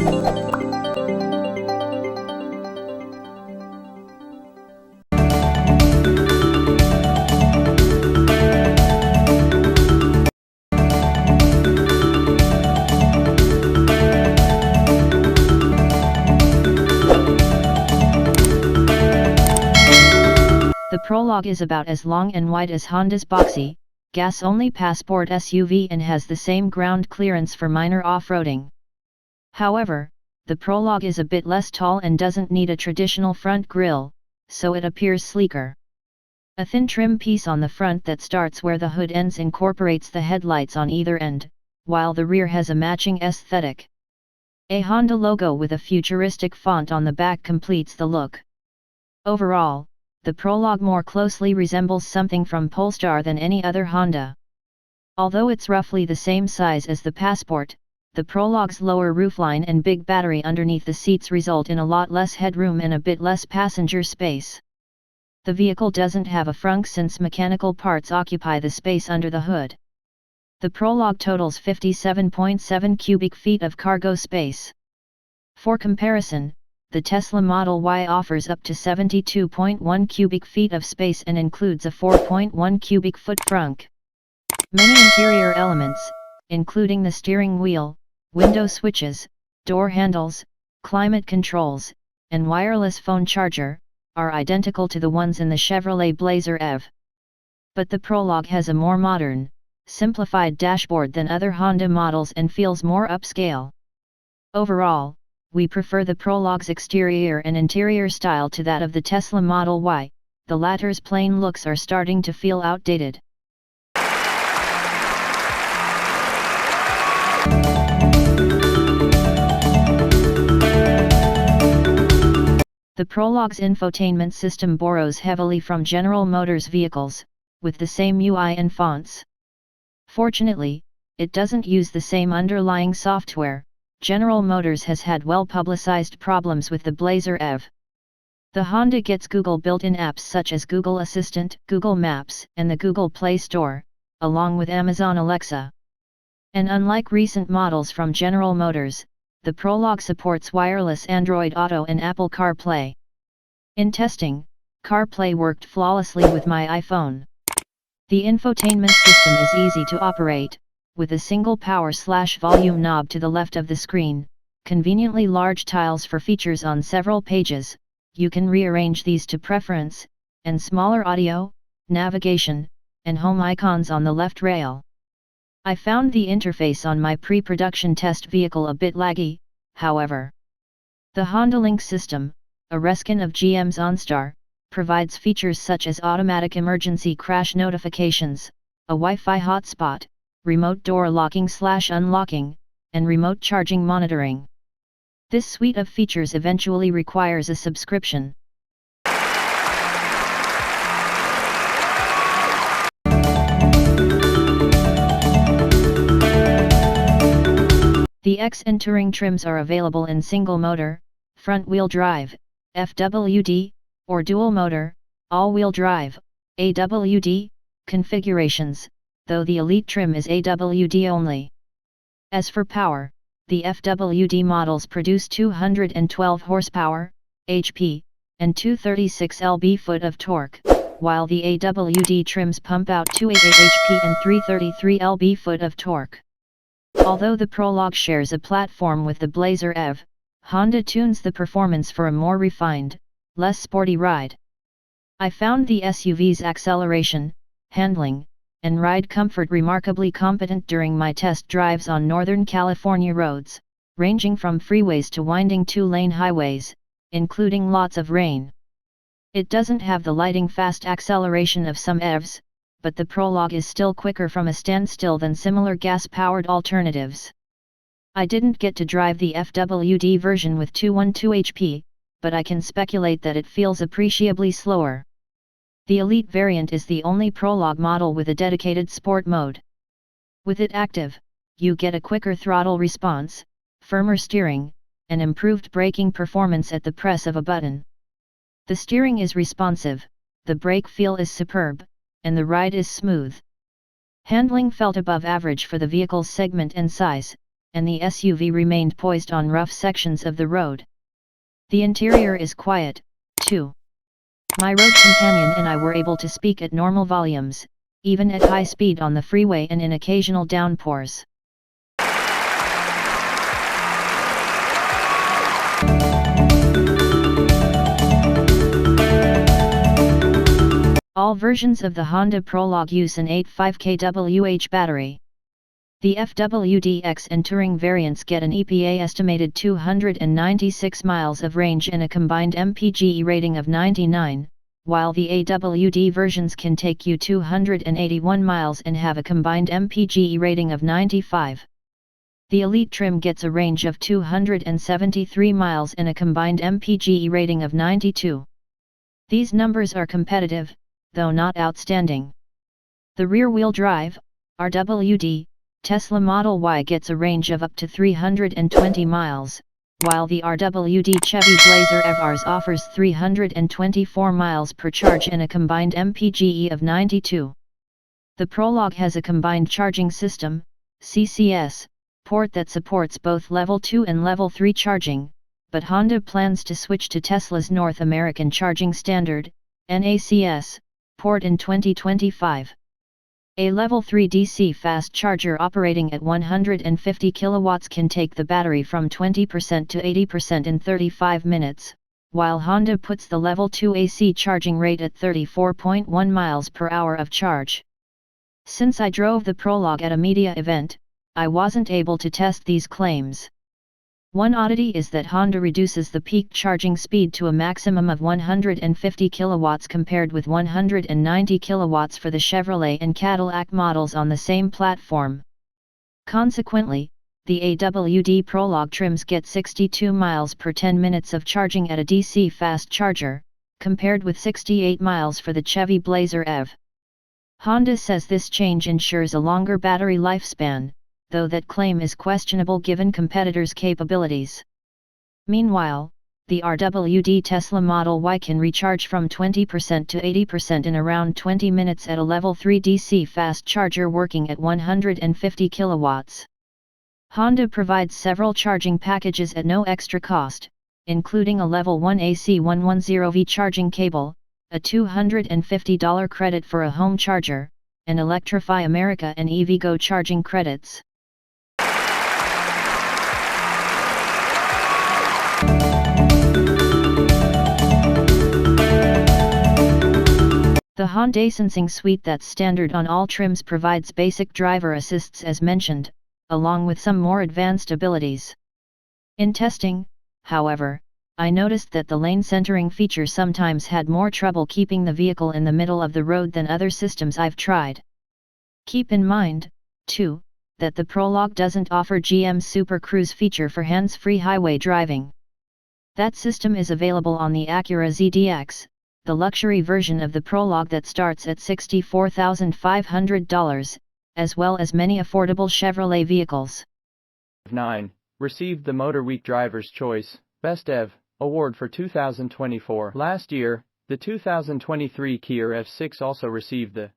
The Prologue is about as long and wide as Honda's Boxy, gas-only Passport SUV and has the same ground clearance for minor off-roading. However, the Prologue is a bit less tall and doesn't need a traditional front grille, so it appears sleeker. A thin trim piece on the front that starts where the hood ends incorporates the headlights on either end, while the rear has a matching aesthetic. A Honda logo with a futuristic font on the back completes the look. Overall, the Prologue more closely resembles something from Polestar than any other Honda. Although it's roughly the same size as the Passport, the Prologue's lower roofline and big battery underneath the seats result in a lot less headroom and a bit less passenger space. The vehicle doesn't have a frunk since mechanical parts occupy the space under the hood. The Prologue totals 57.7 cubic feet of cargo space. For comparison, the Tesla Model Y offers up to 72.1 cubic feet of space and includes a 4.1 cubic foot frunk. Many interior elements, including the steering wheel, window switches, door handles, climate controls, and wireless phone charger, are identical to the ones in the Chevrolet Blazer EV. But the Prologue has a more modern, simplified dashboard than other Honda models and feels more upscale. Overall, we prefer the Prologue's exterior and interior style to that of the Tesla Model Y. The latter's plain looks are starting to feel outdated. The Prologue's infotainment system borrows heavily from General Motors vehicles, with the same UI and fonts. Fortunately, it doesn't use the same underlying software. General Motors has had well-publicized problems with the Blazer EV. The Honda gets Google built-in apps such as Google Assistant, Google Maps, and the Google Play Store, along with Amazon Alexa. And unlike recent models from General Motors, the Prologue supports wireless Android Auto and Apple CarPlay. In testing, CarPlay worked flawlessly with my iPhone. The infotainment system is easy to operate, with a single power/volume knob to the left of the screen, conveniently large tiles for features on several pages. You can rearrange these to preference, and smaller audio, navigation, and home icons on the left rail. I found the interface on my pre-production test vehicle a bit laggy, however. The Honda Link system, a reskin of GM's OnStar, provides features such as automatic emergency crash notifications, a Wi-Fi hotspot, remote door locking/unlocking, and remote charging monitoring. This suite of features eventually requires a subscription. The X and Touring trims are available in single motor, front-wheel drive, FWD, or dual motor, all-wheel drive, AWD, configurations, though the Elite trim is AWD-only. As for power, the FWD models produce 212 horsepower, HP, and 236 lb-ft of torque, while the AWD trims pump out 288 HP and 333 lb-ft of torque. Although the Prologue shares a platform with the Blazer EV, Honda tunes the performance for a more refined, less sporty ride. I found the SUV's acceleration, handling, and ride comfort remarkably competent during my test drives on Northern California roads, ranging from freeways to winding two-lane highways, including lots of rain. It doesn't have the lightning-fast acceleration of some EVs, but the Prologue is still quicker from a standstill than similar gas-powered alternatives. I didn't get to drive the FWD version with 212 HP, but I can speculate that it feels appreciably slower. The Elite variant is the only Prologue model with a dedicated sport mode. With it active, you get a quicker throttle response, firmer steering, and improved braking performance at the press of a button. The steering is responsive, the brake feel is superb, and the ride is smooth. Handling felt above average for the vehicle's segment and size, and the SUV remained poised on rough sections of the road. The interior is quiet, too. My road companion and I were able to speak at normal volumes, even at high speed on the freeway and in occasional downpours. All versions of the Honda Prologue use an 85 kWh battery. The FWD-X and Touring variants get an EPA estimated 296 miles of range and a combined MPGe rating of 99, while the AWD versions can take you 281 miles and have a combined MPGe rating of 95. The Elite trim gets a range of 273 miles and a combined MPGe rating of 92. These numbers are competitive, though not outstanding. The rear-wheel drive, RWD, Tesla Model Y gets a range of up to 320 miles, while the RWD Chevy Blazer EV offers 324 miles per charge and a combined MPGe of 92. The Prologue has a combined charging system, CCS, port that supports both Level 2 and Level 3 charging, but Honda plans to switch to Tesla's North American Charging Standard, NACS, port in 2025. A Level 3 DC fast charger operating at 150 kilowatts can take the battery from 20% to 80% in 35 minutes, while Honda puts the Level 2 AC charging rate at 34.1 miles per hour of charge. Since I drove the Prologue at a media event, I wasn't able to test these claims. One oddity is that Honda reduces the peak charging speed to a maximum of 150 kilowatts compared with 190 kilowatts for the Chevrolet and Cadillac models on the same platform. Consequently, the AWD Prologue trims get 62 miles per 10 minutes of charging at a DC fast charger, compared with 68 miles for the Chevy Blazer EV. Honda says this change ensures a longer battery lifespan, though that claim is questionable given competitors' capabilities. Meanwhile, the RWD Tesla Model Y can recharge from 20% to 80% in around 20 minutes at a Level 3 DC fast charger working at 150 kilowatts. Honda provides several charging packages at no extra cost, including a Level 1 AC 110V charging cable, a $250 credit for a home charger, and Electrify America and EVgo charging credits. The Hyundai Sensing suite that's standard on all trims provides basic driver assists as mentioned, along with some more advanced abilities. In testing, however, I noticed that the lane centering feature sometimes had more trouble keeping the vehicle in the middle of the road than other systems I've tried. Keep in mind, too, that the Prologue doesn't offer GM's Super Cruise feature for hands-free highway driving. That system is available on the Acura ZDX, the luxury version of the Prologue that starts at $64,500, as well as many affordable Chevrolet vehicles. 9. Received the Motor Week Driver's Choice, Best EV, award for 2024. Last year, the 2023 Kia EV6 also received the